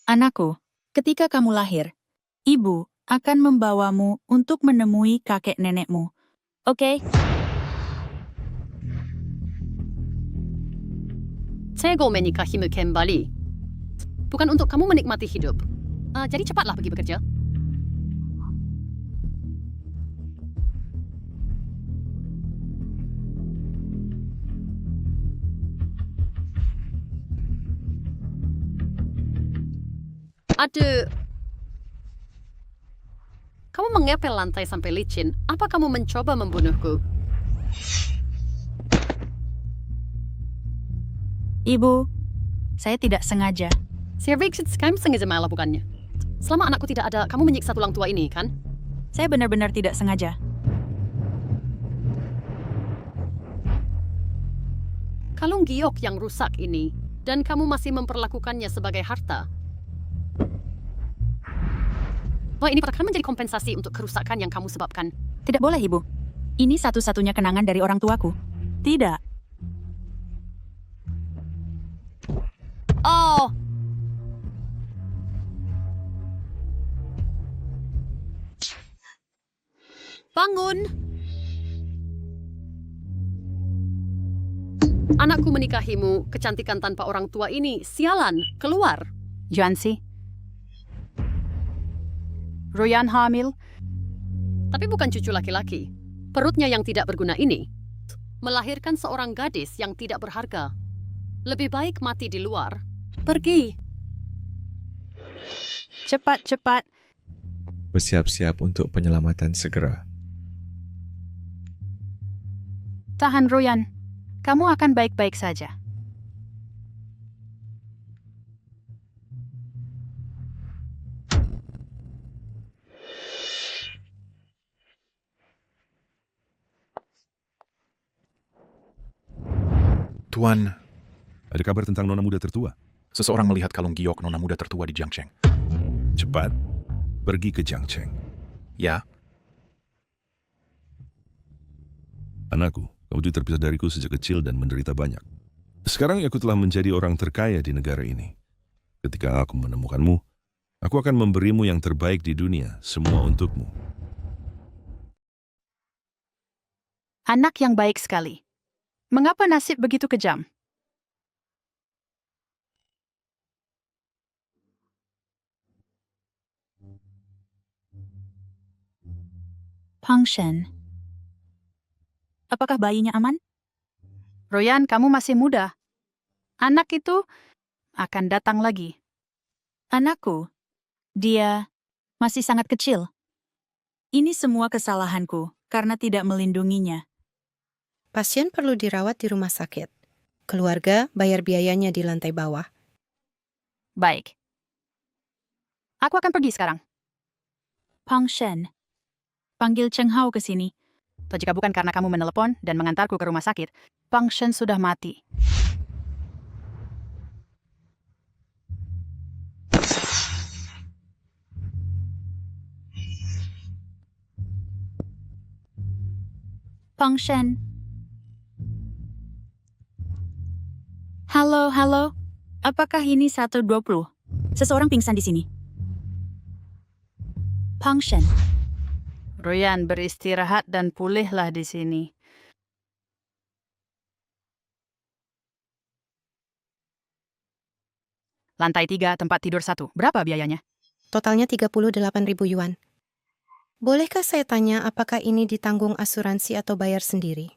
Anakku, ketika kamu lahir, ibu akan membawamu untuk menemui kakek nenekmu. Oke? Tego menikahimu kembali. Bukan untuk kamu menikmati hidup. Jadi cepatlah pergi bekerja. Aduh. Kamu mengepel lantai sampai licin. Apa kamu mencoba membunuhku? Ibu, saya tidak sengaja. Kamu sengaja malah bukannya. Selama anakku tidak ada, kamu menyiksa tulang tua ini, kan? Saya benar-benar tidak sengaja. Kalung giok yang rusak ini, dan kamu masih memperlakukannya sebagai harta. Wah, ini akan menjadi kompensasi untuk kerusakan yang kamu sebabkan. Tidak boleh, Ibu. Ini satu-satunya kenangan dari orang tuaku. Tidak. Oh! Bangun! Anakku menikahimu, kecantikan tanpa orang tua ini, sialan, keluar. Jansi. Royan hamil. Tapi bukan cucu laki-laki. Perutnya yang tidak berguna ini melahirkan seorang gadis yang tidak berharga. Lebih baik mati di luar. Pergi. Cepat-cepat. Bersiap-siap untuk penyelamatan segera. Tahan, Royan. Kamu akan baik-baik saja. Tuan, Ada kabar tentang nona muda tertua? seseorang melihat kalung giok nona muda tertua di Jiangcheng. Cepat, pergi ke Jiangcheng. Ya, Anakku, kamu itu terpisah dariku sejak kecil dan menderita banyak. Sekarang aku telah menjadi orang terkaya di negara ini. Ketika aku menemukanmu, aku akan memberimu yang terbaik di dunia, semua untukmu. Anak yang baik sekali. Mengapa nasib begitu kejam? Pangshen. Apakah bayinya aman? Royan, kamu masih muda. Anak itu akan datang lagi. Anakku, dia masih sangat kecil. Ini semua kesalahanku karena tidak melindunginya. Pasien perlu dirawat di rumah sakit. Keluarga bayar biayanya di lantai bawah. Baik. Aku akan pergi sekarang. Pangshen, panggil Cheng Hao ke sini. Atau jika bukan karena kamu menelepon dan mengantarku ke rumah sakit, Pangshen sudah mati. Pangshen. Halo, halo. Apakah ini 120? Seseorang pingsan di sini. Pangshen. Royan, beristirahat dan pulihlah di sini. Lantai 3, tempat tidur 1. Berapa biayanya? Totalnya 38.000 yuan. Bolehkah saya tanya apakah ini ditanggung asuransi atau bayar sendiri?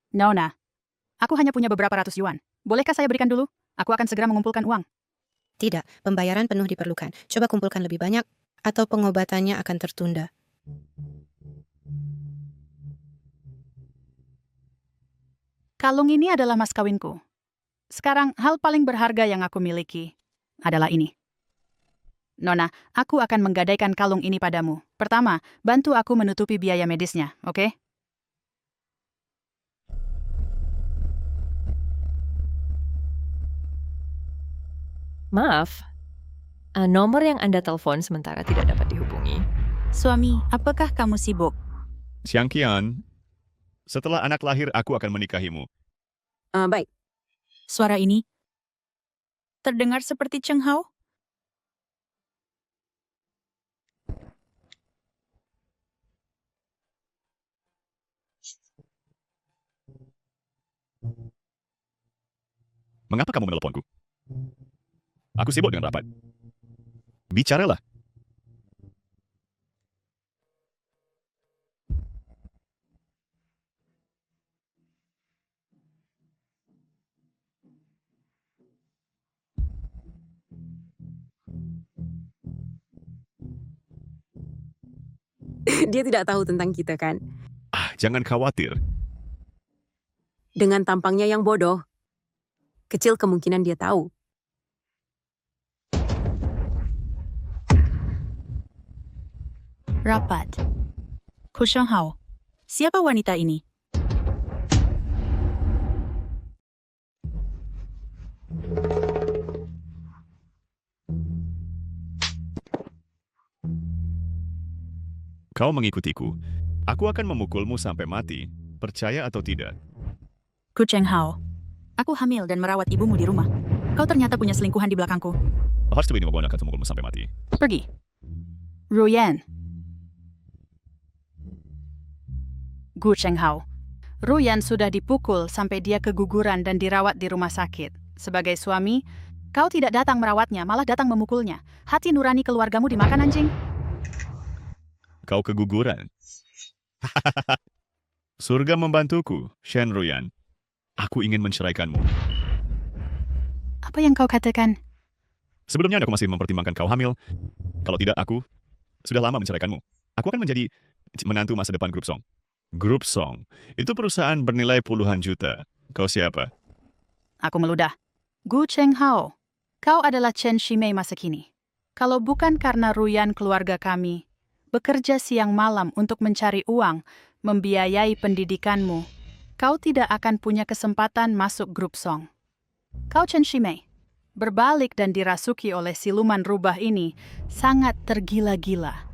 Nona, aku hanya punya beberapa ratus yuan. Bolehkah saya berikan dulu? Aku akan segera mengumpulkan uang. Tidak, pembayaran penuh diperlukan. Coba kumpulkan lebih banyak, atau pengobatannya akan tertunda. Kalung ini adalah mas kawinku. Sekarang, hal paling berharga yang aku miliki adalah ini. Nona, aku akan menggadaikan kalung ini padamu. Pertama, bantu aku menutupi biaya medisnya, oke? Maaf, Nomor yang Anda telepon sementara tidak dapat dihubungi. Suami, apakah kamu sibuk? Xiang Qian, setelah anak lahir aku akan menikahimu. Baik. Suara ini terdengar seperti Cheng Hao? Mengapa kamu menelponku? Aku sibuk dengan rapat. Bicaralah. Dia tidak tahu tentang kita kan? Jangan khawatir. Dengan tampangnya yang bodoh, kecil kemungkinan dia tahu. Rapat. Ku Cheng Hao. Siapa wanita ini? Kau mengikutiku. Aku akan memukulmu sampai mati. Percaya atau tidak? Ku Cheng Hao. Aku hamil dan merawat ibumu di rumah. Kau ternyata punya selingkuhan di belakangku. Harus ini membuat akan memukulmu sampai mati. Pergi. Ruyan. Gu Cheng Hao. Ruyan sudah dipukul sampai dia keguguran dan dirawat di rumah sakit. Sebagai suami, kau tidak datang merawatnya, malah datang memukulnya. Hati nurani keluargamu dimakan anjing. Kau keguguran. Surga membantuku, Shen Ruyan. Aku ingin menceraikanmu. Apa yang kau katakan? Sebelumnya aku masih mempertimbangkan kau hamil. Kalau tidak, aku sudah lama menceraikanmu. Aku akan menjadi menantu masa depan Grup Song. Grup Song, itu perusahaan bernilai puluhan juta. Kau siapa? Aku meludah. Gu Cheng Hao. Kau adalah Chen Shimei masa kini. Kalau bukan karena Ruyan keluarga kami, bekerja siang malam untuk mencari uang, membiayai pendidikanmu, kau tidak akan punya kesempatan masuk Grup Song. Kau Chen Shimei, berbalik dan dirasuki oleh siluman rubah ini, sangat tergila-gila.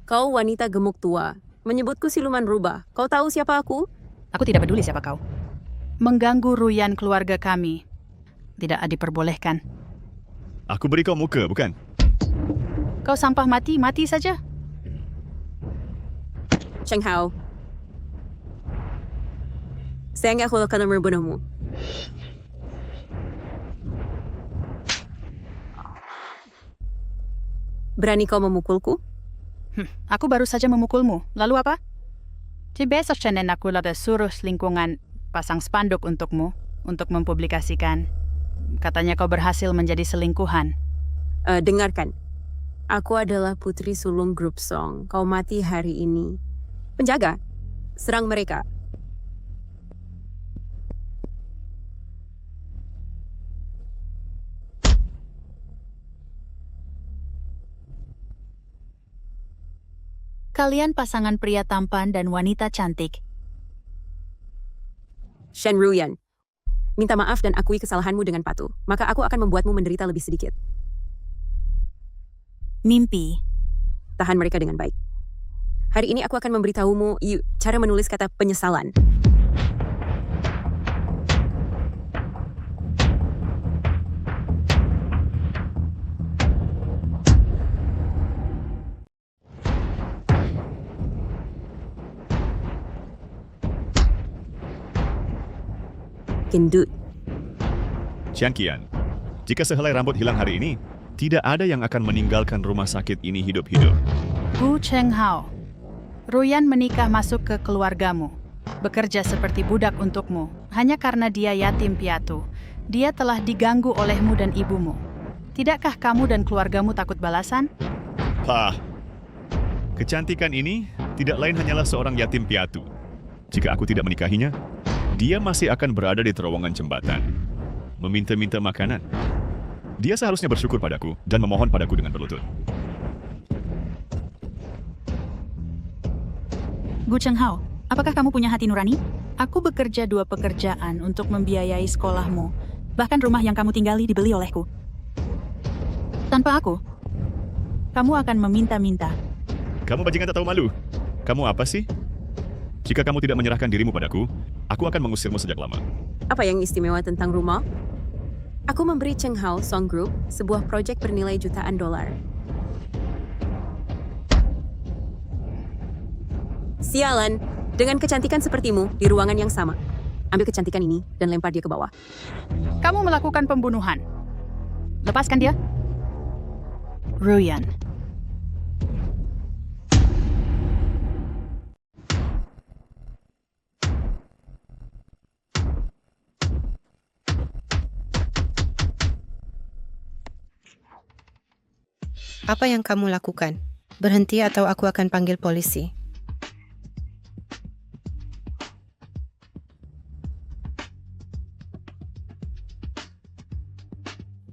Kau wanita gemuk tua, menyebutku siluman rubah. Kau tahu siapa aku? Aku tidak peduli siapa kau. Mengganggu Ruyan keluarga kami tidak diperbolehkan. Aku beri kau muka, bukan? Kau sampah mati saja. Cheng Hao. Saya nggak akan membunuhmu. Berani kau memukulku? Aku baru saja memukulmu. Lalu apa? Di besok Senin aku ada suruh lingkungan pasang spanduk untukmu, untuk mempublikasikan. Katanya kau berhasil menjadi selingkuhan. Dengarkan. Aku adalah putri sulung Grup Song. Kau mati hari ini. Penjaga, serang mereka. Kalian pasangan pria tampan dan wanita cantik. Shen Ruyan, minta maaf dan akui kesalahanmu dengan patuh. Maka aku akan membuatmu menderita lebih sedikit. Mimpi. Tahan mereka dengan baik. Hari ini aku akan memberitahumu cara menulis kata penyesalan. Gendut. Xiang Qian, jika sehelai rambut hilang hari ini, tidak ada yang akan meninggalkan rumah sakit ini hidup-hidup. Gu Cheng Hao. Ruyan menikah masuk ke keluargamu, bekerja seperti budak untukmu, hanya karena dia yatim piatu. Dia telah diganggu olehmu dan ibumu. Tidakkah kamu dan keluargamu takut balasan? Kecantikan ini tidak lain hanyalah seorang yatim piatu. Jika aku tidak menikahinya, dia masih akan berada di terowongan jembatan, meminta-minta makanan. Dia seharusnya bersyukur padaku dan memohon padaku dengan berlutut. Gu Cheng Hao, apakah kamu punya hati nurani? Aku bekerja 2 pekerjaan untuk membiayai sekolahmu. Bahkan rumah yang kamu tinggali dibeli olehku. Tanpa aku, kamu akan meminta-minta. Kamu bajingan tak tahu malu. Kamu apa sih? Jika kamu tidak menyerahkan dirimu padaku, aku akan mengusirmu sejak lama. Apa yang istimewa tentang rumah? Aku memberi Cheng Hao Song Group sebuah proyek bernilai jutaan dolar. Sialan, dengan kecantikan sepertimu di ruangan yang sama. Ambil kecantikan ini dan lempar dia ke bawah. Kamu melakukan pembunuhan. Lepaskan dia. Ruyan. Apa yang kamu lakukan? Berhenti atau aku akan panggil polisi.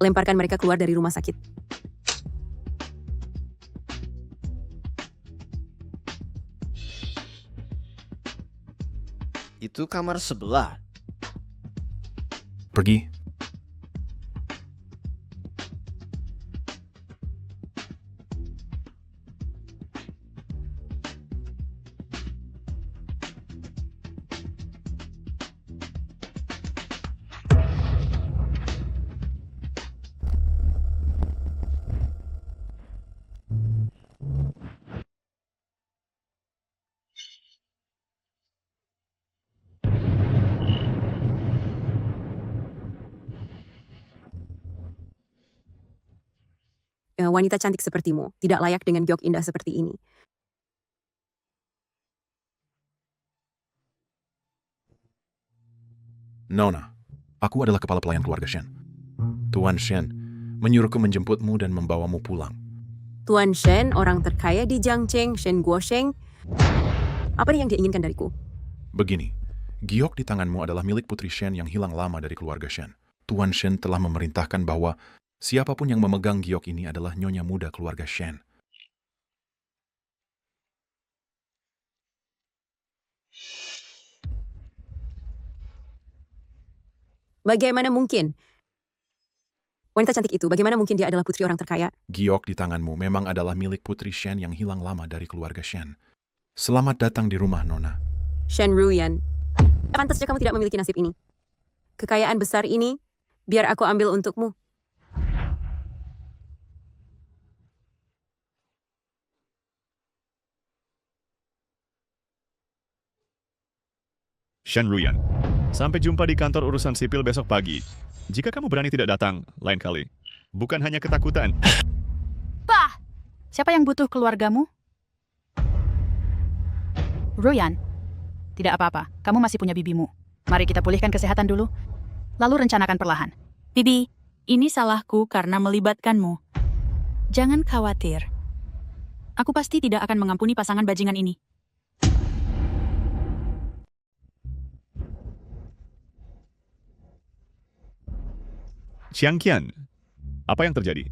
Lemparkan mereka keluar dari rumah sakit. Itu kamar sebelah. Pergi. Wanita cantik sepertimu tidak layak dengan giok indah seperti ini. Nona, aku adalah kepala pelayan keluarga Shen. Tuan Shen menyuruhku menjemputmu dan membawamu pulang. Tuan Shen, orang terkaya di Jiangcheng, Shen Guosheng. Apa yang dia inginkan dariku? Begini, giok di tanganmu adalah milik Putri Shen yang hilang lama dari keluarga Shen. Tuan Shen telah memerintahkan bahwa siapapun yang memegang giok ini adalah nyonya muda keluarga Shen. Bagaimana mungkin? Wanita cantik itu, bagaimana mungkin dia adalah putri orang terkaya? Giok di tanganmu memang adalah milik Putri Shen yang hilang lama dari keluarga Shen. Selamat datang di rumah, Nona. Shen Ruyan. Pantas saja kamu tidak memiliki nasib ini. Kekayaan besar ini, biar aku ambil untukmu. Shen Ruyan, sampai jumpa di kantor urusan sipil besok pagi. Jika kamu berani tidak datang, lain kali. Bukan hanya ketakutan. Bah! Siapa yang butuh keluargamu? Ruyan, tidak apa-apa. Kamu masih punya bibimu. Mari kita pulihkan kesehatan dulu, lalu rencanakan perlahan. Bibi, ini salahku karena melibatkanmu. Jangan khawatir. Aku pasti tidak akan mengampuni pasangan bajingan ini. Xiang Qian, apa yang terjadi?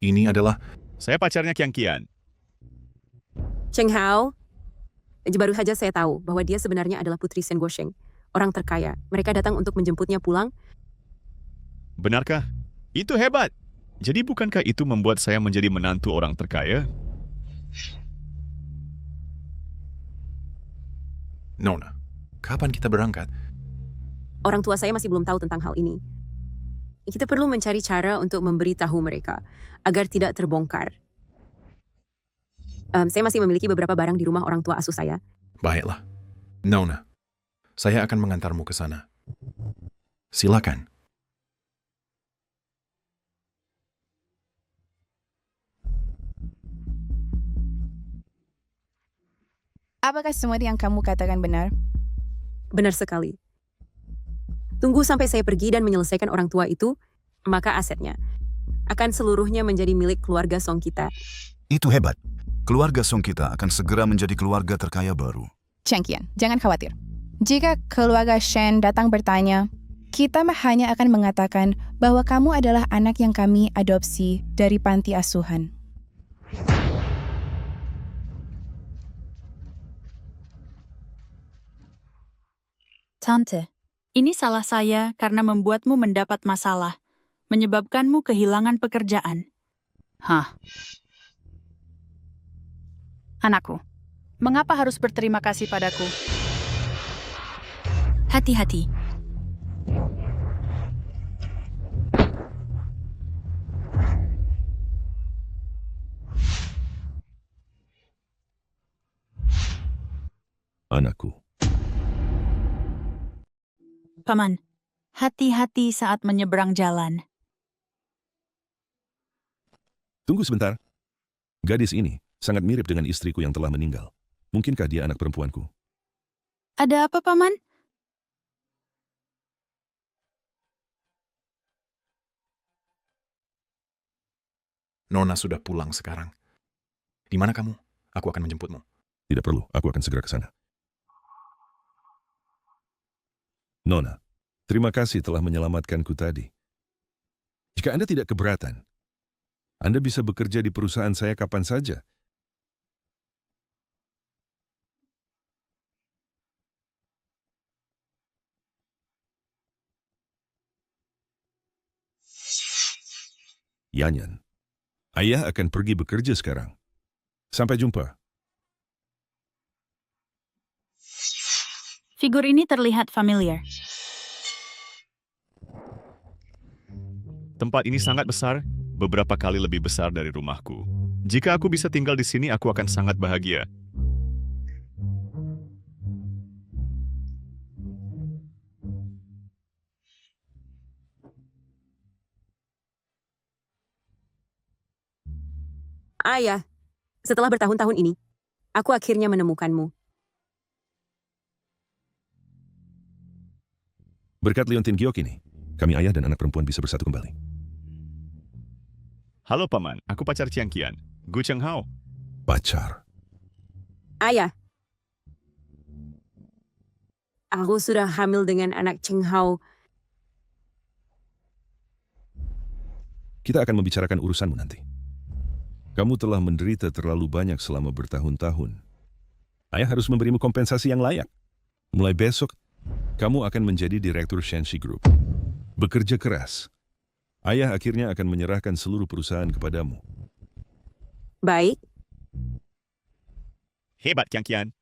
Ini adalah... Saya pacarnya Qiang Qian. Cheng Hao, baru saja saya tahu bahwa dia sebenarnya adalah putri Shen Guosheng, orang terkaya. Mereka datang untuk menjemputnya pulang. Benarkah? Itu hebat. Jadi bukankah itu membuat saya menjadi menantu orang terkaya? Nona, kapan kita berangkat? Orang tua saya masih belum tahu tentang hal ini. Kita perlu mencari cara untuk memberitahu mereka agar tidak terbongkar. Saya masih memiliki beberapa barang di rumah orang tua asuh saya. Baiklah. Nona, saya akan mengantarmu ke sana. Silakan. Apakah semua yang kamu katakan benar? Benar sekali. Tunggu sampai saya pergi dan menyelesaikan orang tua itu, maka asetnya akan seluruhnya menjadi milik keluarga Song kita. Itu hebat. Keluarga Song kita akan segera menjadi keluarga terkaya baru. Cheng Qian, jangan khawatir. Jika keluarga Shen datang bertanya, kita hanya akan mengatakan bahwa kamu adalah anak yang kami adopsi dari panti asuhan. Tante, ini salah saya karena membuatmu mendapat masalah, menyebabkanmu kehilangan pekerjaan. Hah? Anakku, mengapa harus berterima kasih padaku? Hati-hati. Anakku, Paman, hati-hati saat menyeberang jalan. tunggu sebentar. Gadis ini sangat mirip dengan istriku yang telah meninggal. Mungkinkah dia anak perempuanku? Ada apa, Paman? Nona sudah pulang sekarang. Di mana kamu? Aku akan menjemputmu. Tidak perlu, aku akan segera ke sana. Nona, terima kasih telah menyelamatkanku tadi. Jika Anda tidak keberatan, Anda bisa bekerja di perusahaan saya kapan saja. Yanyan, ayah akan pergi bekerja sekarang. Sampai jumpa. Figur ini terlihat familiar. Tempat ini sangat besar, beberapa kali lebih besar dari rumahku. Jika aku bisa tinggal di sini, aku akan sangat bahagia. Ayah, setelah bertahun-tahun ini, aku akhirnya menemukanmu. Berkat Liontin Giok ini, kami ayah dan anak perempuan bisa bersatu kembali. Halo Paman, aku pacar Chiang Qian, Gu Cheng Hao. Pacar. Ayah, aku sudah hamil dengan anak Cheng Hao. Kita akan membicarakan urusanmu nanti. Kamu telah menderita terlalu banyak selama bertahun-tahun. Ayah harus memberimu kompensasi yang layak. Mulai besok, kamu akan menjadi direktur Shenxi Group. Bekerja keras. Ayah akhirnya akan menyerahkan seluruh perusahaan kepadamu. Baik, Hebat Chiang Qian.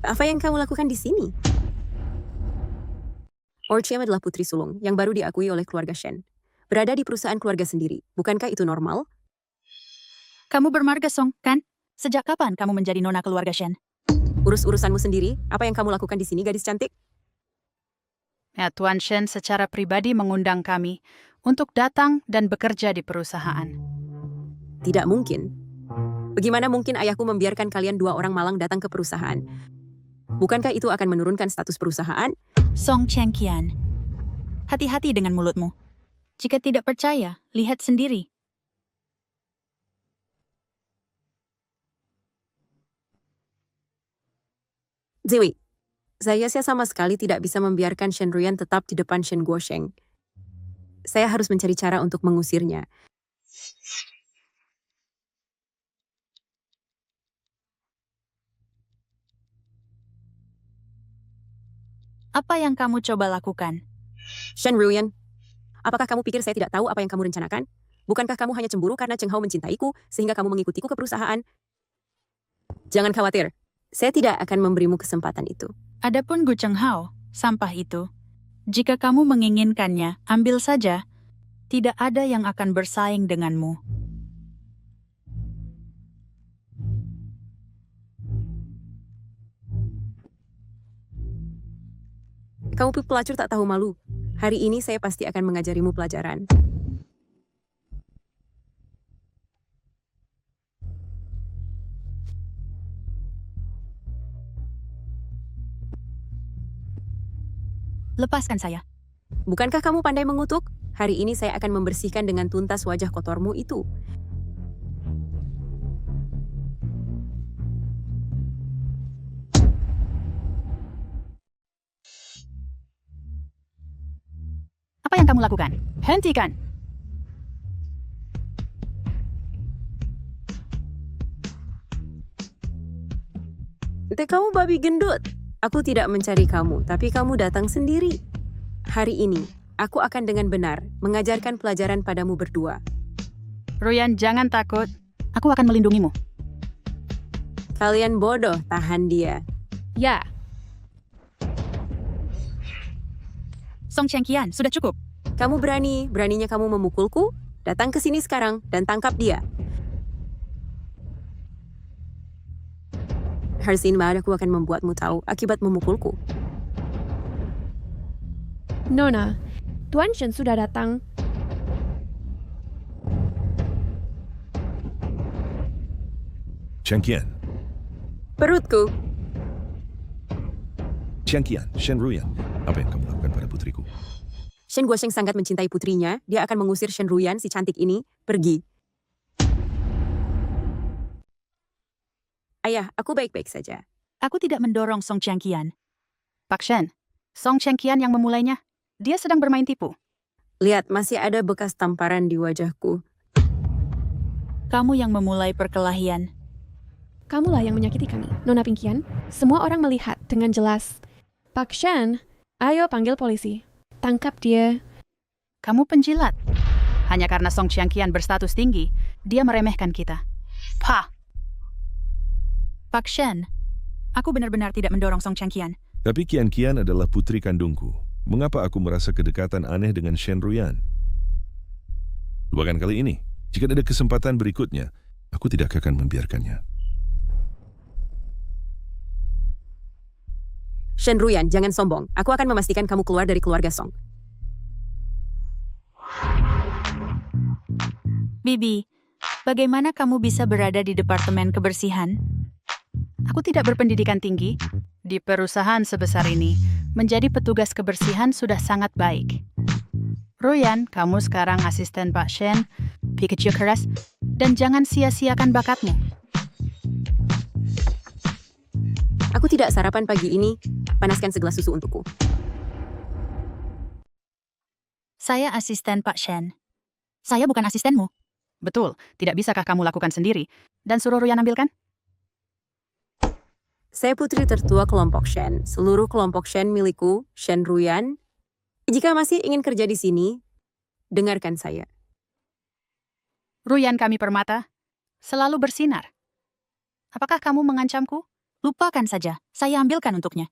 apa yang kamu lakukan di sini? Orchiam adalah putri sulung yang baru diakui oleh keluarga Shen. Berada di perusahaan keluarga sendiri. Bukankah itu normal? Kamu bermarga, Song, kan? Sejak kapan kamu menjadi nona keluarga Shen? Urus-urusanmu sendiri. Apa yang kamu lakukan di sini, gadis cantik? Ya, Tuan Shen secara pribadi mengundang kami untuk datang dan bekerja di perusahaan. Tidak mungkin. Bagaimana mungkin ayahku membiarkan kalian dua orang malang datang ke perusahaan? Bukankah itu akan menurunkan status perusahaan? Song Cheng Qian, hati-hati dengan mulutmu. Jika tidak percaya, lihat sendiri. Ziwi, saya sama sekali tidak bisa membiarkan Shen Ruyan tetap di depan Shen Guosheng. Saya harus mencari cara untuk mengusirnya. Apa yang kamu coba lakukan? Shen Ruyan, apakah kamu pikir saya tidak tahu apa yang kamu rencanakan? Bukankah kamu hanya cemburu karena Cheng Hao mencintaiku, sehingga kamu mengikutiku ke perusahaan? Jangan khawatir, saya tidak akan memberimu kesempatan itu. Adapun Gu Cheng Hao, sampah itu. Jika kamu menginginkannya, ambil saja. Tidak ada yang akan bersaing denganmu. Kamu pelacur tak tahu malu. Hari ini saya pasti akan mengajarimu pelajaran. Lepaskan saya. Bukankah kamu pandai mengutuk? Hari ini saya akan membersihkan dengan tuntas wajah kotormu itu. Apa yang kamu lakukan? Hentikan! Kamu babi gendut. Aku tidak mencari kamu, tapi kamu datang sendiri. Hari ini, aku akan dengan benar mengajarkan pelajaran padamu berdua. Ruyan, jangan takut. Aku akan melindungimu. Kalian bodoh, tahan dia. Ya, Song Chengqian, sudah cukup. Kamu beraninya kamu memukulku? Datang ke sini sekarang dan tangkap dia. Harsinmad, aku akan membuatmu tahu akibat memukulku. Nona, Tuan Shen sudah datang. Chengqian, Perutku. Chengqian, Shen Ruyan, apa yang kamu lakukan pada putriku? Shen Guosheng sangat mencintai putrinya. Dia akan mengusir Shen Ruyan, si cantik ini, pergi. Ayah, aku baik-baik saja. Aku tidak mendorong Song Chengqian. Pak Shen, Song Chengqian yang memulainya. Dia sedang bermain tipu. Lihat, masih ada bekas tamparan di wajahku. Kamu yang memulai perkelahian. Kamulah yang menyakiti kami, Nona Pingqian. Semua orang melihat dengan jelas. Pak Shen, ayo panggil polisi. Tangkap dia. Kamu penjilat. Hanya karena Song Chengqian berstatus tinggi, dia meremehkan kita. Pah! Pak Shen, aku benar-benar tidak mendorong Song Chengqian. Tapi Qian adalah putri kandungku. Mengapa aku merasa kedekatan aneh dengan Shen Ruyan? Bahkan kali ini, jika ada kesempatan berikutnya, aku tidak akan membiarkannya. Shen Ruyan, jangan sombong. Aku akan memastikan kamu keluar dari keluarga Song. Bibi, bagaimana kamu bisa berada di Departemen Kebersihan? Aku tidak berpendidikan tinggi. Di perusahaan sebesar ini, menjadi petugas kebersihan sudah sangat baik. Ruyan, kamu sekarang asisten Pak Shen. Pikir keras, dan jangan sia-siakan bakatmu. Aku tidak sarapan pagi ini. Panaskan segelas susu untukku. Saya asisten Pak Shen. Saya bukan asistenmu. Betul, tidak bisakah kamu lakukan sendiri dan suruh Ruyan ambilkan? Saya putri tertua kelompok Shen. Seluruh kelompok Shen milikku, Shen Ruyan. Jika masih ingin kerja di sini, dengarkan saya. Ruyan kami permata, selalu bersinar. Apakah kamu mengancamku? Lupakan saja, saya ambilkan untuknya.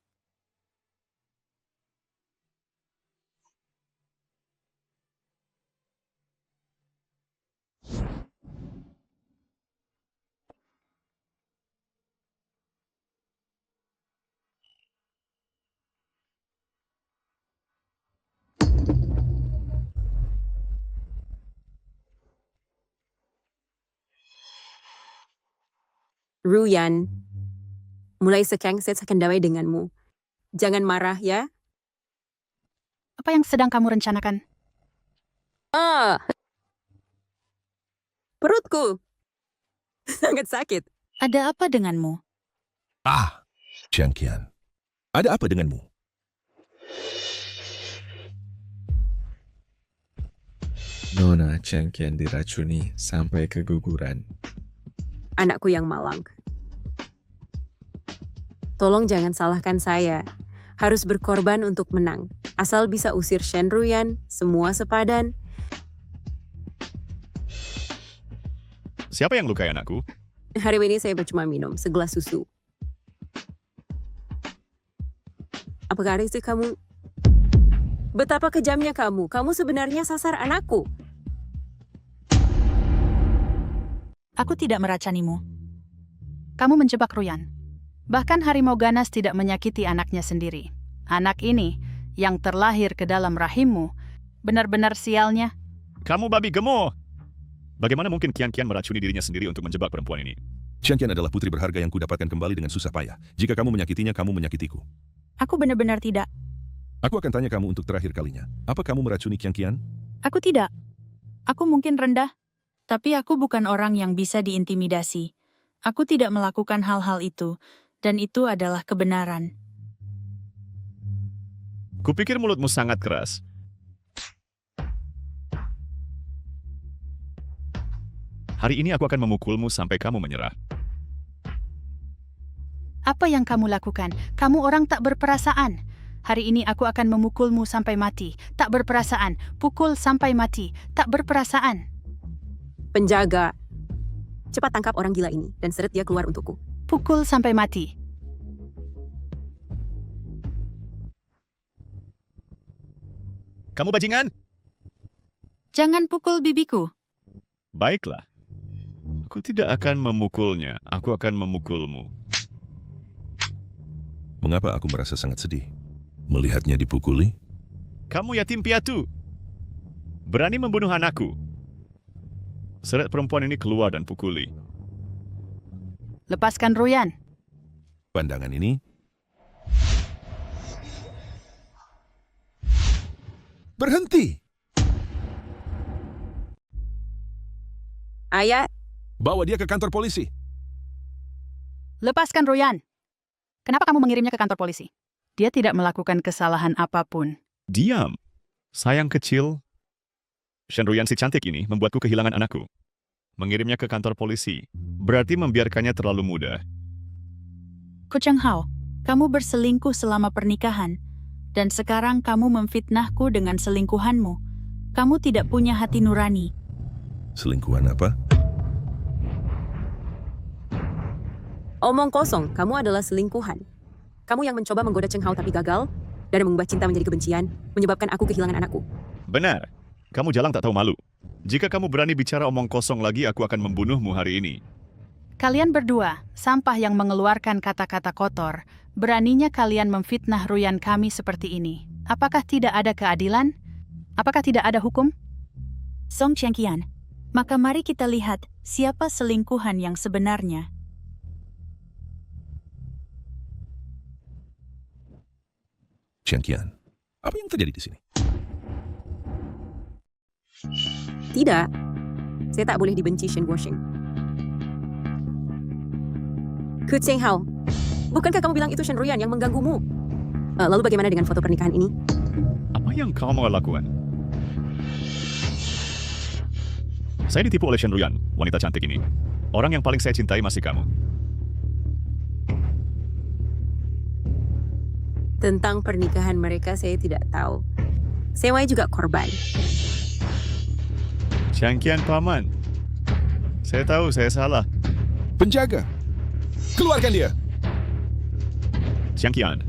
Ruyan, mulai sekarang saya akan damai denganmu. Jangan marah ya. Apa yang sedang kamu rencanakan? Perutku. Sangat sakit. Ada apa denganmu? Chengqian, ada apa denganmu? Nona Chengqian diracuni sampai keguguran. Anakku yang malang. Tolong jangan salahkan saya. Harus berkorban untuk menang. Asal bisa usir Shen Ruyan, semua sepadan. Siapa yang lukai anakku? Hari ini saya cuma minum segelas susu. Apakah itu kamu? Betapa kejamnya kamu. Kamu sebenarnya sasar anakku. Aku tidak meracanimu. Kamu menjebak Ruyan. Bahkan harimau ganas tidak menyakiti anaknya sendiri. Anak ini, yang terlahir ke dalam rahimmu, benar-benar sialnya. Kamu babi gemuk! Bagaimana mungkin Qian meracuni dirinya sendiri untuk menjebak perempuan ini? Chengqian adalah putri berharga yang kudapatkan kembali dengan susah payah. Jika kamu menyakitinya, kamu menyakitiku. Aku benar-benar tidak. Aku akan tanya kamu untuk terakhir kalinya. Apa kamu meracuni Qian? Aku tidak. Aku mungkin rendah, tapi aku bukan orang yang bisa diintimidasi. Aku tidak melakukan hal-hal itu, dan itu adalah kebenaran. Kupikir mulutmu sangat keras. Hari ini aku akan memukulmu sampai kamu menyerah. Apa yang kamu lakukan? Kamu orang tak berperasaan. Hari ini aku akan memukulmu sampai mati. Tak berperasaan. Pukul sampai mati. Tak berperasaan. Penjaga, cepat tangkap orang gila ini dan seret dia keluar untukku. Pukul sampai mati. Kamu bajingan? Jangan pukul bibiku. Baiklah. Aku tidak akan memukulnya. Aku akan memukulmu. Mengapa aku merasa sangat sedih? Melihatnya dipukuli? Kamu yatim piatu. Berani membunuh anakku. Seret perempuan ini keluar dan pukuli. Lepaskan Royan. Pandangan ini? Berhenti! Ayah, Bawa dia ke kantor polisi. Lepaskan Royan. Kenapa kamu mengirimnya ke kantor polisi? Dia tidak melakukan kesalahan apapun. Diam. Sayang kecil. Shenruyan si cantik ini membuatku kehilangan anakku. Mengirimnya ke kantor polisi berarti membiarkannya terlalu mudah. Ko Chang Hao, kamu berselingkuh selama pernikahan. Dan sekarang kamu memfitnahku dengan selingkuhanmu. Kamu tidak punya hati nurani. Selingkuhan apa? omong kosong, kamu adalah selingkuhan. Kamu yang mencoba menggoda Cheng Hao tapi gagal, dan mengubah cinta menjadi kebencian, menyebabkan aku kehilangan anakku. Benar. Kamu jalang tak tahu malu. Jika kamu berani bicara omong kosong lagi, aku akan membunuhmu hari ini. Kalian berdua, sampah yang mengeluarkan kata-kata kotor, beraninya kalian memfitnah Ruyan kami seperti ini. Apakah tidak ada keadilan? Apakah tidak ada hukum? Song Chengqian, maka mari kita lihat siapa selingkuhan yang sebenarnya. Chengqian, apa yang terjadi di sini? Tidak, saya tak boleh dibenci Shen Guosheng. Ku Cheng Hao, bukankah kamu bilang itu Shen Ruyan yang mengganggumu? Lalu bagaimana dengan foto pernikahan ini? Apa yang kamu mau lakukan? Saya ditipu oleh Shen Ruyan, wanita cantik ini. Orang yang paling saya cintai masih kamu. Tentang pernikahan mereka saya tidak tahu. Saya juga korban. Changqian paman. Saya tahu saya salah. Penjaga, keluarkan dia. Changqian,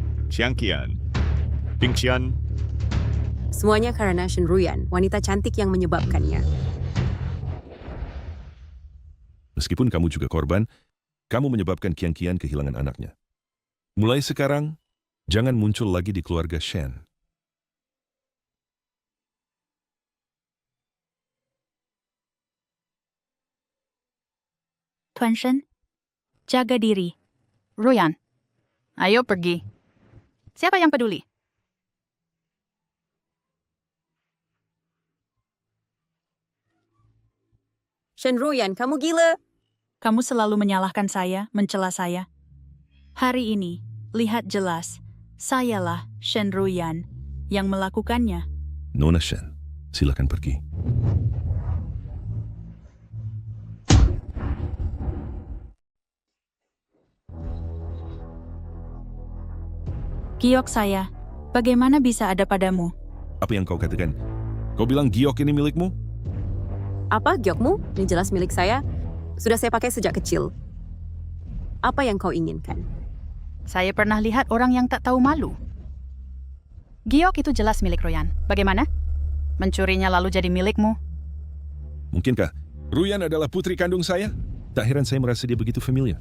Pingqian. Semuanya karena Shen Ruyan, wanita cantik yang menyebabkannya. Meskipun kamu juga korban, kamu menyebabkan Qian kehilangan anaknya. Mulai sekarang, jangan muncul lagi di keluarga Shen. Tuan Shen, jaga diri. Ruyan, ayo pergi. Siapa yang peduli? Shen Ruyan, kamu gila. Kamu selalu menyalahkan saya, mencela saya. Hari ini, lihat jelas, sayalah Shen Ruyan yang melakukannya. Nona Shen, silakan pergi. Giok saya, bagaimana bisa ada padamu? Apa yang kau katakan? Kau bilang giok ini milikmu? Apa giokmu? Ini jelas milik saya. Sudah saya pakai sejak kecil. Apa yang kau inginkan? Saya pernah lihat orang yang tak tahu malu. Giok itu jelas milik Ruyan. Bagaimana? Mencurinya lalu jadi milikmu? Mungkinkah Ruyan adalah putri kandung saya? Tak heran saya merasa dia begitu familiar.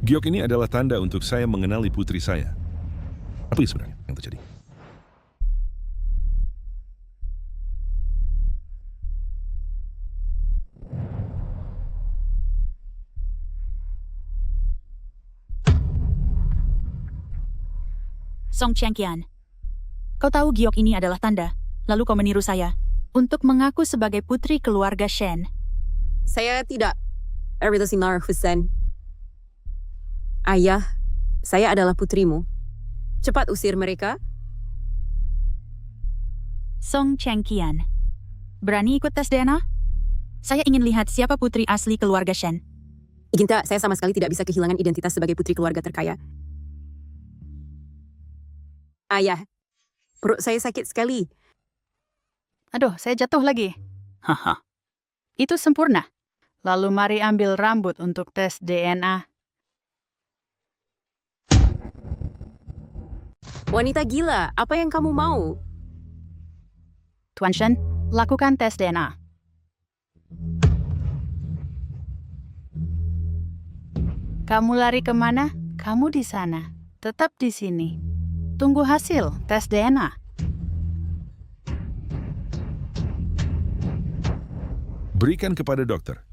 Giok ini adalah tanda untuk saya mengenali putri saya. Apa sebenarnya yang terjadi? Song Changqian, kau tahu giok ini adalah tanda, lalu kau meniru saya untuk mengaku sebagai putri keluarga Shen. Saya tidak. Erwin Sinar Hussein. Ayah, saya adalah putrimu. Cepat usir mereka. Song Changqian, berani ikut tes DNA? Saya ingin lihat siapa putri asli keluarga Shen. Ginta, saya sama sekali tidak bisa kehilangan identitas sebagai putri keluarga terkaya. Ayah, perut saya sakit sekali. Aduh, saya jatuh lagi. Haha. Itu sempurna. Lalu mari ambil rambut untuk tes DNA. Wanita gila, apa yang kamu mau? Tuan Shen, lakukan tes DNA. Kamu lari kemana? Kamu di sana. Tetap di sini. Tunggu hasil tes DNA. Berikan kepada dokter.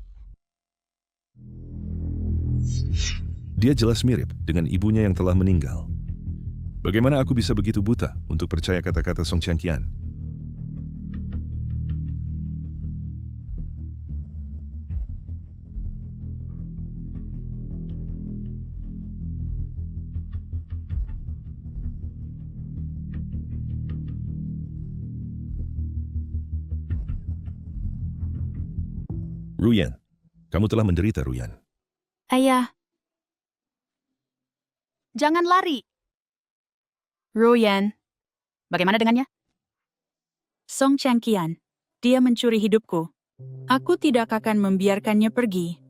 Dia jelas mirip dengan ibunya yang telah meninggal. Bagaimana aku bisa begitu buta untuk percaya kata-kata Song Changqian? Ruyan, kamu telah menderita, Ruyan. Ayah. Jangan lari. Ruyan, bagaimana dengannya? Song Changqian, dia mencuri hidupku. Aku tidak akan membiarkannya pergi.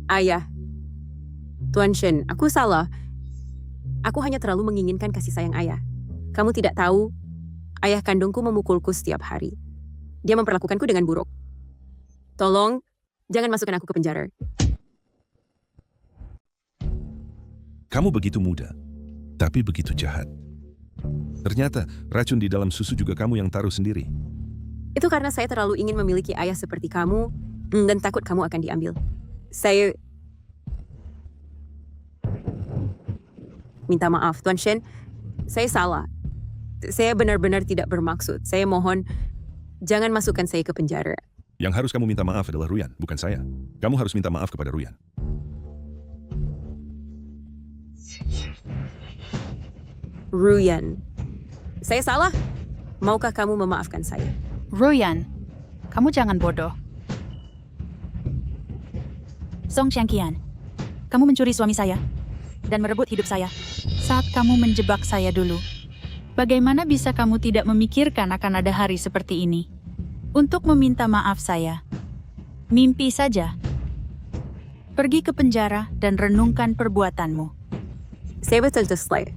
Ayah. Tuan Shen, aku salah. Aku hanya terlalu menginginkan kasih sayang ayah. Kamu tidak tahu, ayah kandungku memukulku setiap hari. Dia memperlakukanku dengan buruk. Tolong, jangan masukkan aku ke penjara. Kamu begitu muda, tapi begitu jahat. Ternyata racun di dalam susu juga kamu yang taruh sendiri. Itu karena saya terlalu ingin memiliki ayah seperti kamu dan takut kamu akan diambil. Saya minta maaf, Tuan Shen. Saya salah. Saya benar-benar tidak bermaksud. Saya mohon, jangan masukkan saya ke penjara. Yang harus kamu minta maaf adalah Ruyan, bukan saya. Kamu harus minta maaf kepada Ruyan. Ruyan. Saya salah? Maukah kamu memaafkan saya? Ruyan, kamu jangan bodoh. Song Changqian, kamu mencuri suami saya dan merebut hidup saya saat kamu menjebak saya dulu. Bagaimana bisa kamu tidak memikirkan akan ada hari seperti ini? Untuk meminta maaf saya. Mimpi saja. Pergi ke penjara dan renungkan perbuatanmu. Saya betul selesai.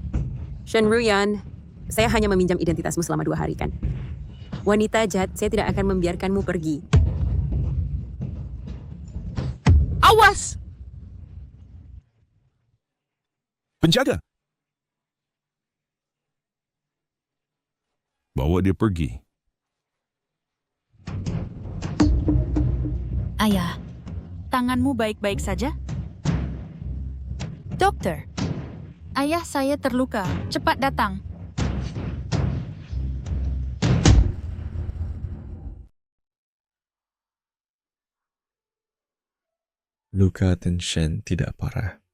Shen Ruyan, saya hanya meminjam identitasmu selama 2 hari kan? Wanita jahat, saya tidak akan membiarkanmu pergi. Awas! Penjaga! Bawa dia pergi. Ayah, tanganmu baik-baik saja? Dokter, ayah saya terluka. Cepat datang. Luka Tuan Shen tidak parah.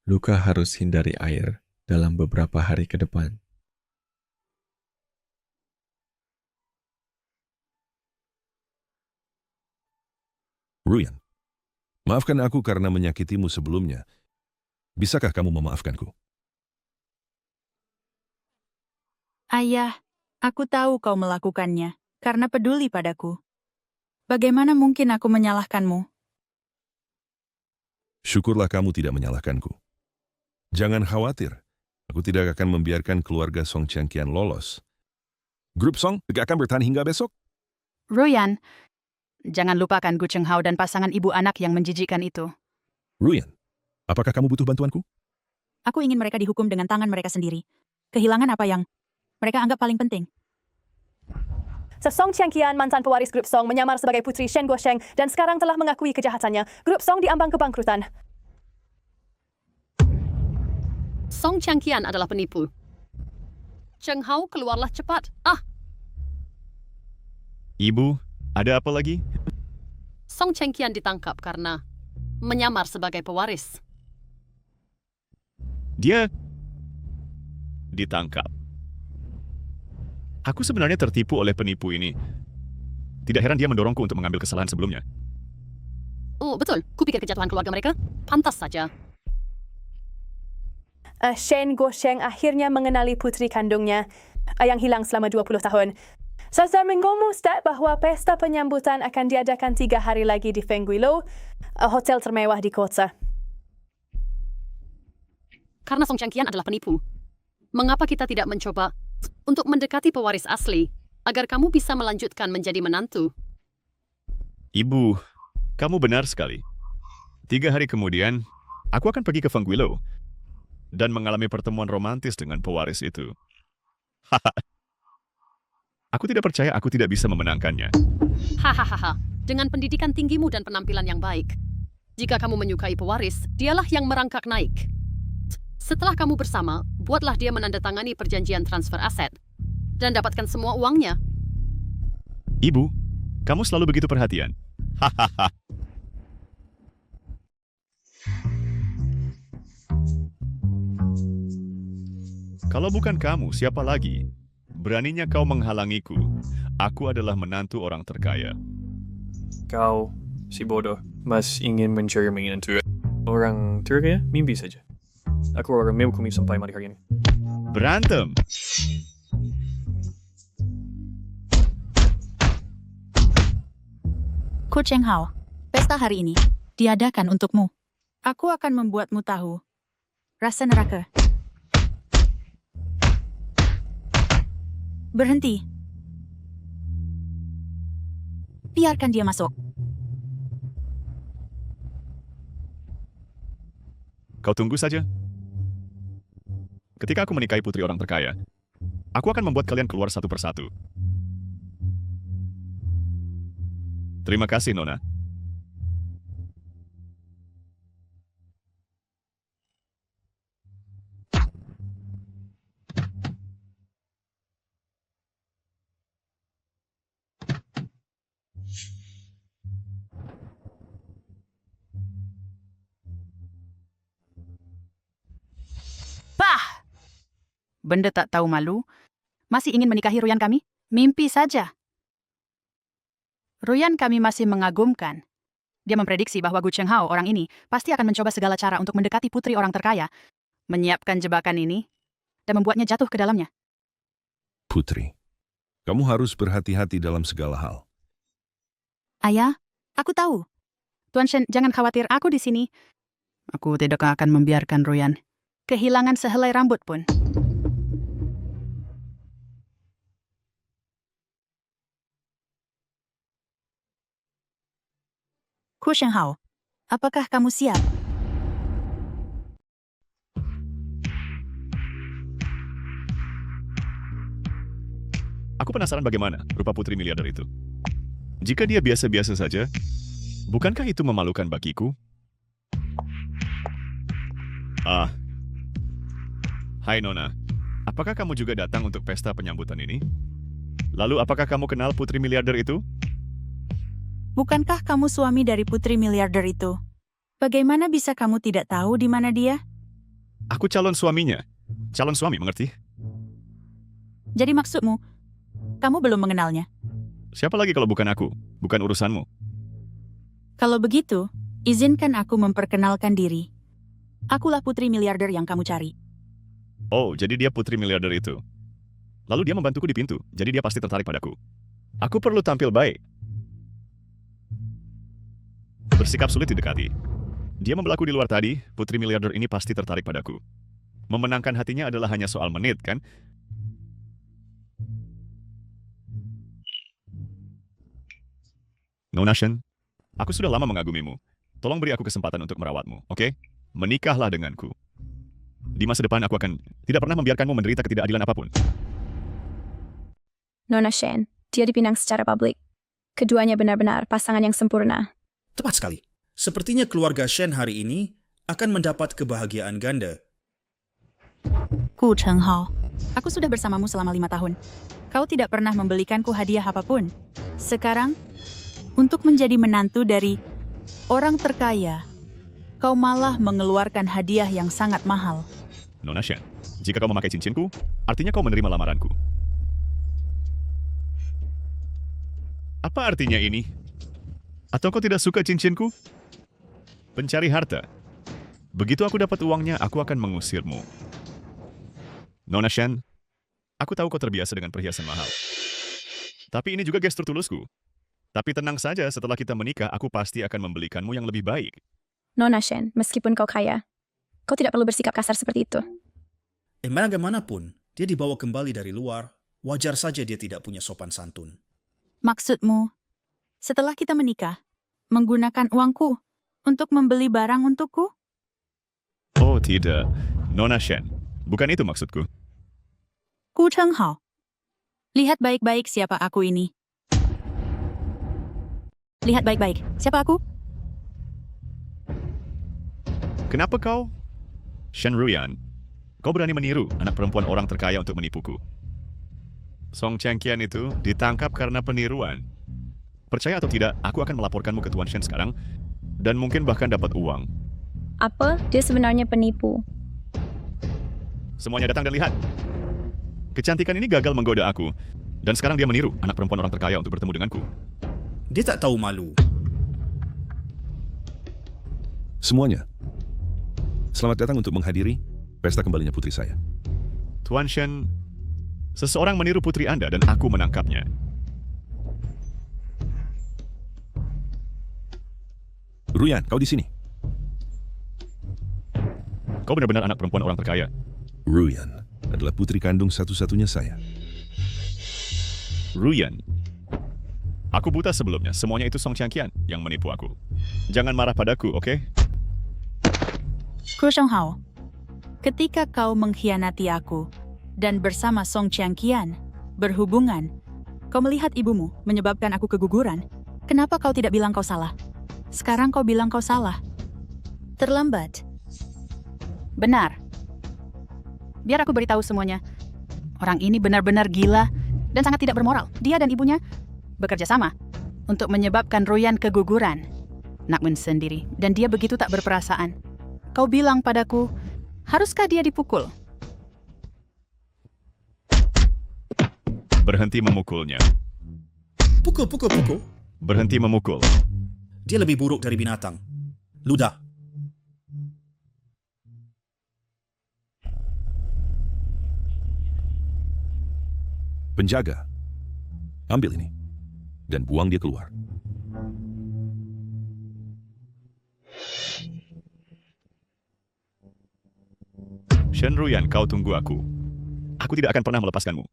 Luka harus hindari air dalam beberapa hari ke depan. Ruyan, maafkan aku karena menyakitimu sebelumnya. Bisakah kamu memaafkanku? Ayah, aku tahu kau melakukannya karena peduli padaku. Bagaimana mungkin aku menyalahkanmu? Syukurlah kamu tidak menyalahkanku. Jangan khawatir, aku tidak akan membiarkan keluarga Song Changqian lolos. Grup Song tidak akan bertahan hingga besok. Ruyan, jangan lupakan Gu Chenghao dan pasangan ibu anak yang menjijikkan itu. Ruyan, apakah kamu butuh bantuanku? Aku ingin mereka dihukum dengan tangan mereka sendiri. Kehilangan apa yang mereka anggap paling penting. Song Changqian, mantan pewaris Grup Song, menyamar sebagai putri Shen Guosheng dan sekarang telah mengakui kejahatannya. Grup Song diambang kebangkrutan. Song Changqian adalah penipu. Cheng Hao, keluarlah cepat. Ibu, ada apa lagi? Song Changqian ditangkap karena menyamar sebagai pewaris. Dia ditangkap. Aku sebenarnya tertipu oleh penipu ini. Tidak heran dia mendorongku untuk mengambil kesalahan sebelumnya. Oh, betul. Kupikir kejatuhan keluarga mereka pantas saja. Shen Guosheng akhirnya mengenali putri kandungnya yang hilang selama 20 tahun. Saya mengumumkan Ustaz bahawa pesta penyambutan akan diadakan 3 hari lagi di Fengguilo, hotel termewah di kota. Karena Song Changqian adalah penipu. Mengapa kita tidak mencoba untuk mendekati pewaris asli agar kamu bisa melanjutkan menjadi menantu? Ibu, kamu benar sekali. 3 hari kemudian, aku akan pergi ke Fengguilo dan mengalami pertemuan romantis dengan pewaris itu. Aku tidak percaya aku tidak bisa memenangkannya. Hahaha, dengan pendidikan tinggimu dan penampilan yang baik. Jika kamu menyukai pewaris, dialah yang merangkak naik. Setelah kamu bersama, buatlah dia menandatangani perjanjian transfer aset dan dapatkan semua uangnya. Ibu, kamu selalu begitu perhatian. Hahaha. Kalau bukan kamu, siapa lagi? Beraninya kau menghalangiku. Aku adalah menantu orang terkaya. Kau, si bodoh, mas ingin mencari menantu orang terkaya? Mimpi saja. Aku akan menghukummu sampai mati hari ini. Berantem! Ku Cheng Hao, pesta hari ini diadakan untukmu. Aku akan membuatmu tahu rasa neraka. Berhenti. Biarkan dia masuk. Kau tunggu saja. Ketika aku menikahi putri orang terkaya, aku akan membuat kalian keluar satu persatu. Terima kasih, Nona. Bah! Benda tak tahu malu. Masih ingin menikahi Ruyan kami? Mimpi saja. Ruyan kami masih mengagumkan. Dia memprediksi bahwa Gu Cheng Hao orang ini pasti akan mencoba segala cara untuk mendekati putri orang terkaya, menyiapkan jebakan ini, dan membuatnya jatuh ke dalamnya. Putri, kamu harus berhati-hati dalam segala hal. Ayah, aku tahu. Tuan Shen, jangan khawatir, aku di sini. Aku tidak akan membiarkan Ruyan kehilangan sehelai rambut pun. Ku Cheng Hao, apakah kamu siap? Aku penasaran bagaimana rupa putri miliarder itu. Jika dia biasa-biasa saja, bukankah itu memalukan bagiku? Hai Nona, apakah kamu juga datang untuk pesta penyambutan ini? Lalu apakah kamu kenal putri miliarder itu? Bukankah kamu suami dari putri miliarder itu? Bagaimana bisa kamu tidak tahu di mana dia? Aku calon suaminya. Calon suami, mengerti? Jadi maksudmu, kamu belum mengenalnya? Siapa lagi kalau bukan aku? Bukan urusanmu. Kalau begitu, izinkan aku memperkenalkan diri. Akulah putri miliarder yang kamu cari. Oh, jadi dia putri miliarder itu. Lalu dia membantuku di pintu, jadi dia pasti tertarik padaku. Aku perlu tampil baik. Bersikap sulit didekati. Dia membelaku di luar tadi, putri miliarder ini pasti tertarik padaku. Memenangkan hatinya adalah hanya soal menit, kan? Nona Shen, aku sudah lama mengagumimu. Tolong beri aku kesempatan untuk merawatmu, oke? Menikahlah denganku. Di masa depan aku akan tidak pernah membiarkanmu menderita ketidakadilan apapun. Nona Shen, dia dipinang secara publik. Keduanya benar-benar pasangan yang sempurna. Tepat sekali. Sepertinya keluarga Shen hari ini akan mendapat kebahagiaan ganda. Ku Cheng Hao, aku sudah bersamamu selama 5 tahun. Kau tidak pernah membelikanku hadiah apapun. Sekarang, untuk menjadi menantu dari orang terkaya, kau malah mengeluarkan hadiah yang sangat mahal. Nona Shen, jika kau memakai cincinku, artinya kau menerima lamaranku. Apa artinya ini? Atau kau tidak suka cincinku? Pencari harta. Begitu aku dapat uangnya, aku akan mengusirmu. Nona Shen, aku tahu kau terbiasa dengan perhiasan mahal. Tapi ini juga gestur tulusku. Tapi tenang saja, setelah kita menikah, aku pasti akan membelikanmu yang lebih baik. Nona Shen, meskipun kau kaya, kau tidak perlu bersikap kasar seperti itu. Bagaimanapun, dia dibawa kembali dari luar, wajar saja dia tidak punya sopan santun. Maksudmu, setelah kita menikah, menggunakan uangku untuk membeli barang untukku? Oh tidak, Nona Shen, bukan itu maksudku. Ku Cheng Hao. Lihat baik-baik siapa aku ini. Lihat baik-baik, siapa aku? Kenapa kau? Shen Ruyan, kau berani meniru anak perempuan orang terkaya untuk menipuku. Song Changqian itu ditangkap karena peniruan. Percaya atau tidak, aku akan melaporkanmu ke Tuan Shen sekarang, dan mungkin bahkan dapat uang. Apa? Dia sebenarnya penipu. Semuanya datang dan lihat. Kecantikan ini gagal menggoda aku, dan sekarang dia meniru anak perempuan orang terkaya untuk bertemu denganku. Dia tak tahu malu. Semuanya, selamat datang untuk menghadiri pesta kembalinya putri saya. Tuan Shen, seseorang meniru putri Anda dan aku menangkapnya. Ruyan, kau di sini. Kau benar-benar anak perempuan orang terkaya. Ruyan adalah putri kandung satu-satunya saya. Ruyan. Aku buta sebelumnya. Semuanya itu Song Changqian yang menipu aku. Jangan marah padaku, oke? Ku Cheng Hao, ketika kau mengkhianati aku dan bersama Song Changqian berhubungan, kau melihat ibumu menyebabkan aku keguguran. Kenapa kau tidak bilang kau salah? Sekarang kau bilang kau salah. Terlambat. Benar. Biar aku beritahu semuanya. Orang ini benar-benar gila dan sangat tidak bermoral. Dia dan ibunya bekerja sama untuk menyebabkan Ruyan keguguran. Nakmen sendiri, dan dia begitu tak berperasaan. Kau bilang padaku, haruskah dia dipukul? Berhenti memukulnya. Pukul. Berhenti memukul. Dia lebih buruk dari binatang. Ludah. Penjaga, ambil ini dan buang dia keluar. Shen Ruyan, kau tunggu aku. Aku tidak akan pernah melepaskanmu.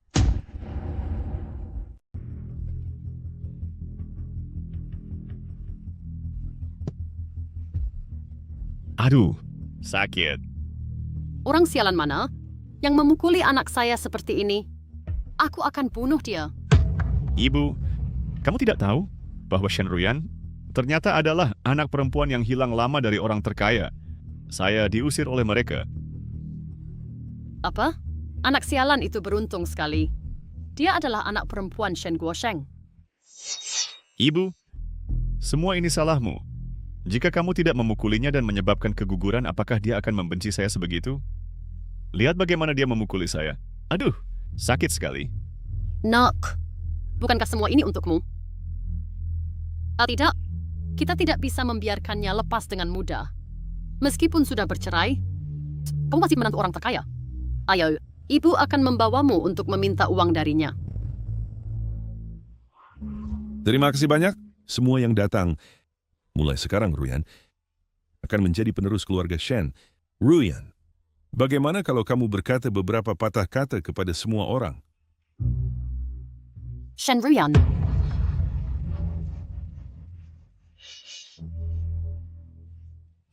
Aduh, sakit. Orang sialan mana yang memukuli anak saya seperti ini? Aku akan bunuh dia. Ibu, kamu tidak tahu bahwa Shen Ruyan ternyata adalah anak perempuan yang hilang lama dari orang terkaya. Saya diusir oleh mereka. Apa? Anak sialan itu beruntung sekali. Dia adalah anak perempuan Shen Guosheng. Ibu, semua ini salahmu. Jika kamu tidak memukulinya dan menyebabkan keguguran, apakah dia akan membenci saya sebegitu? Lihat bagaimana dia memukuli saya. Aduh, sakit sekali. Nak, bukankah semua ini untukmu? Tidak, kita tidak bisa membiarkannya lepas dengan mudah. Meskipun sudah bercerai, kamu masih menantu orang terkaya. Ayo, ibu akan membawamu untuk meminta uang darinya. Terima kasih banyak semua yang datang. Mulai sekarang, Ruyan akan menjadi penerus keluarga Shen. Ruyan, bagaimana kalau kamu berkata beberapa patah kata kepada semua orang? Shen Ruyan.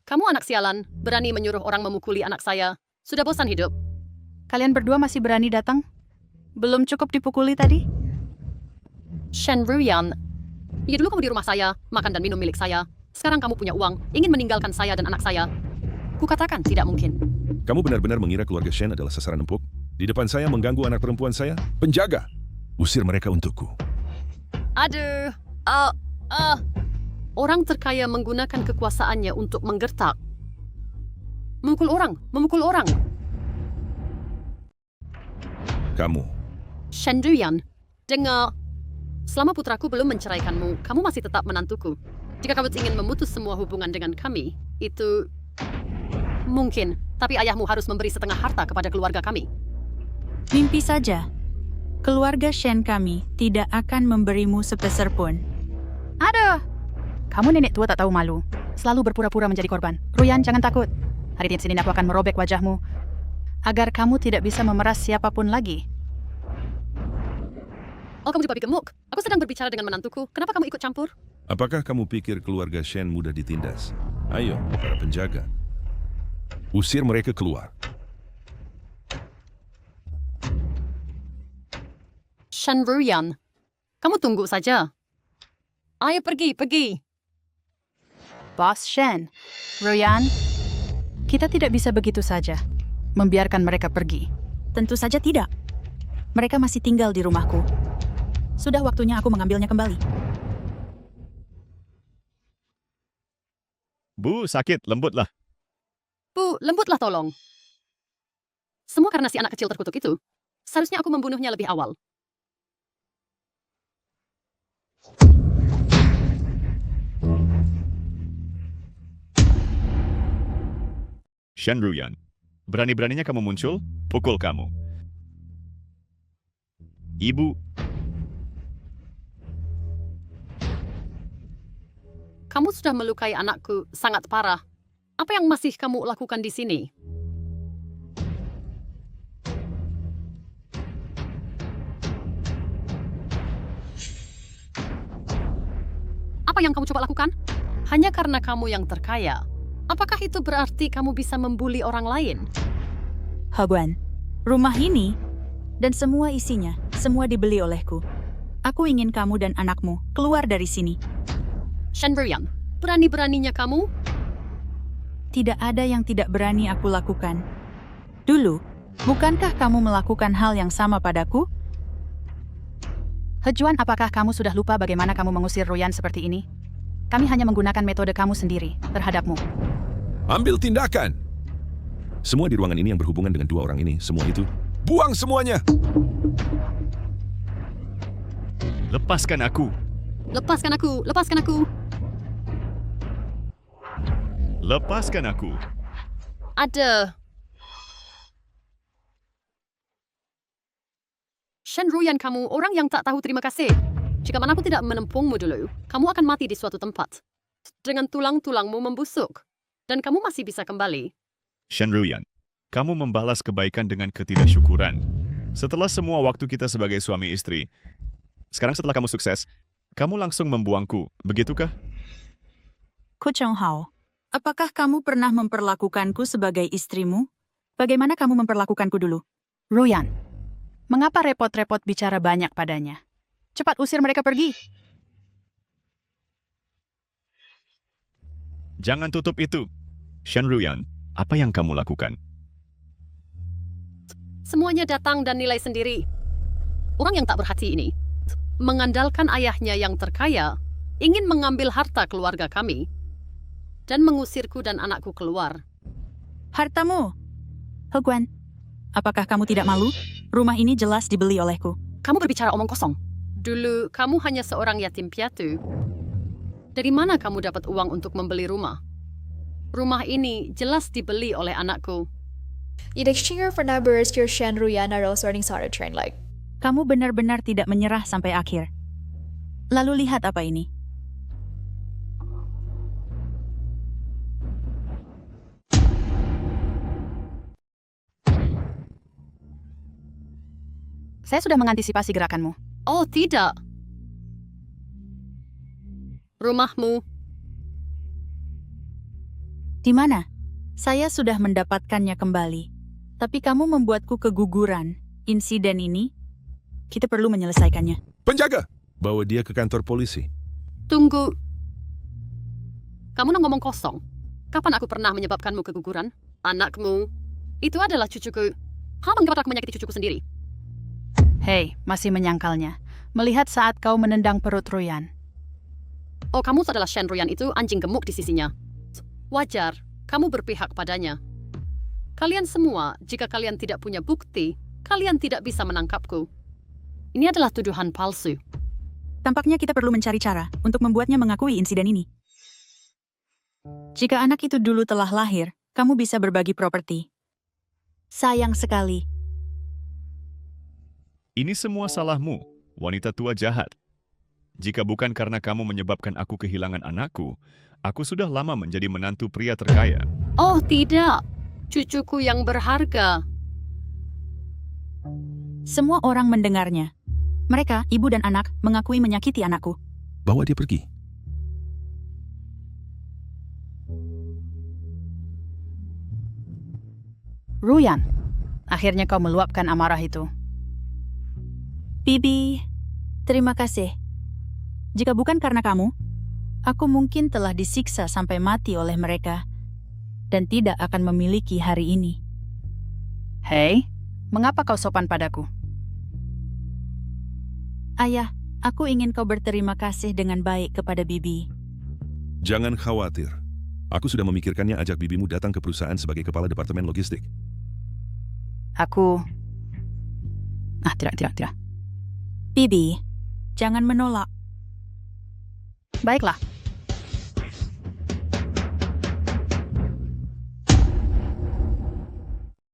Kamu anak sialan, berani menyuruh orang memukuli anak saya. Sudah bosan hidup? Kalian berdua masih berani datang? Belum cukup dipukuli tadi? Shen Ruyan, ya dulu kamu di rumah saya, makan dan minum milik saya. Sekarang kamu punya uang, ingin meninggalkan saya dan anak saya. Kukatakan tidak mungkin. Kamu benar-benar mengira keluarga Shen adalah sasaran empuk? Di depan saya mengganggu anak perempuan saya? Penjaga! Usir mereka untukku. Aduh, orang terkaya menggunakan kekuasaannya untuk menggertak. Memukul orang. Kamu. Shen Ruyan, dengar. Selama putraku belum menceraikanmu, kamu masih tetap menantuku. Jika kamu ingin memutus semua hubungan dengan kami, itu mungkin. Tapi ayahmu harus memberi setengah harta kepada keluarga kami. Mimpi saja. Keluarga Shen kami tidak akan memberimu sepeser pun. Aduh, kamu nenek tua tak tahu malu. Selalu berpura-pura menjadi korban. Ruyan, jangan takut. Hari ini Senin aku akan merobek wajahmu agar kamu tidak bisa memeras siapapun lagi. Oh, kamu juga gemuk. Aku sedang berbicara dengan menantuku. Kenapa kamu ikut campur? Apakah kamu pikir keluarga Shen mudah ditindas? Ayo, para penjaga. Usir mereka keluar. Shen Ruyan, kamu tunggu saja. Ayo pergi. Bos Shen, Ruyan, kita tidak bisa begitu saja membiarkan mereka pergi. Tentu saja tidak. Mereka masih tinggal di rumahku. Sudah waktunya aku mengambilnya kembali. Bu, sakit, lembutlah. Bu, lembutlah tolong. Semua karena si anak kecil terkutuk itu. Seharusnya aku membunuhnya lebih awal. Shen Ruyan, berani-beraninya kamu muncul, pukul kamu. Ibu, kamu sudah melukai anakku sangat parah. Apa yang masih kamu lakukan di sini? Apa yang kamu coba lakukan? Hanya karena kamu yang terkaya. Apakah itu berarti kamu bisa membuli orang lain? Hagwan, rumah ini dan semua isinya, semua dibeli olehku. Aku ingin kamu dan anakmu keluar dari sini. Shen Ruyan, berani-beraninya kamu? Tidak ada yang tidak berani aku lakukan. Dulu, bukankah kamu melakukan hal yang sama padaku? Hejuan, apakah kamu sudah lupa bagaimana kamu mengusir Ruyan seperti ini? Kami hanya menggunakan metode kamu sendiri terhadapmu. Ambil tindakan! Semua di ruangan ini yang berhubungan dengan dua orang ini, semua itu, buang semuanya! lepaskan aku. Lepaskan aku, lepaskan aku. Lepaskan aku. Ada. Shen Ruyan, kamu orang yang tak tahu terima kasih. Jika mana aku tidak menempungmu dulu, kamu akan mati di suatu tempat. Dengan tulang-tulangmu membusuk. Dan kamu masih bisa kembali. Shen Ruyan, kamu membalas kebaikan dengan ketidaksyukuran. Setelah semua waktu kita sebagai suami istri, sekarang setelah kamu sukses, kamu langsung membuangku, begitukah? Ko Chong Hao, apakah kamu pernah memperlakukanku sebagai istrimu? Bagaimana kamu memperlakukanku dulu? Ruyan, mengapa repot-repot bicara banyak padanya? Cepat usir mereka pergi. Jangan tutup itu. Shen Ruyan, apa yang kamu lakukan? Semuanya datang dan nilai sendiri. Orang yang tak berhati ini, mengandalkan ayahnya yang terkaya, ingin mengambil harta keluarga kami, dan mengusirku dan anakku keluar. Hartamu? Hegwan, apakah kamu tidak malu? Rumah ini jelas dibeli olehku. Kamu berbicara omong kosong. Dulu, kamu hanya seorang yatim piatu. Dari mana kamu dapat uang untuk membeli rumah? Rumah ini jelas dibeli oleh anakku. Idakshinger Farnabers your Shen Ruyan are also running Sara train like. Kamu benar-benar tidak menyerah sampai akhir. Lalu lihat apa ini. Saya sudah mengantisipasi gerakanmu. Oh, tidak. Rumahmu. Di mana? Saya sudah mendapatkannya kembali. Tapi kamu membuatku keguguran. Insiden ini, kita perlu menyelesaikannya. Penjaga! Bawa dia ke kantor polisi. Tunggu. Kamu ngomong kosong. Kapan aku pernah menyebabkanmu keguguran? Anakmu. Itu adalah cucuku. Kamu mengapa aku menyakiti cucuku sendiri? Hei, masih menyangkalnya. Melihat saat kau menendang perut Ruyan. Oh, kamu adalah Shen Ruyan itu anjing gemuk di sisinya. Wajar, kamu berpihak padanya. Kalian semua, jika kalian tidak punya bukti, kalian tidak bisa menangkapku. Ini adalah tuduhan palsu. Tampaknya kita perlu mencari cara untuk membuatnya mengakui insiden ini. Jika anak itu dulu telah lahir, kamu bisa berbagi properti. Sayang sekali. Ini semua salahmu, wanita tua jahat. Jika bukan karena kamu menyebabkan aku kehilangan anakku, aku sudah lama menjadi menantu pria terkaya. Oh tidak, cucuku yang berharga. Semua orang mendengarnya. Mereka, ibu dan anak, mengakui menyakiti anakku. Bawa dia pergi. Ruyan, akhirnya kau meluapkan amarah itu. Bibi, terima kasih. Jika bukan karena kamu, aku mungkin telah disiksa sampai mati oleh mereka dan tidak akan memiliki hari ini. Hei, mengapa kau sopan padaku? Ayah, aku ingin kau berterima kasih dengan baik kepada Bibi. Jangan khawatir. Aku sudah memikirkannya ajak bibimu datang ke perusahaan sebagai kepala departemen logistik. Tidak. Bibi, jangan menolak. Baiklah,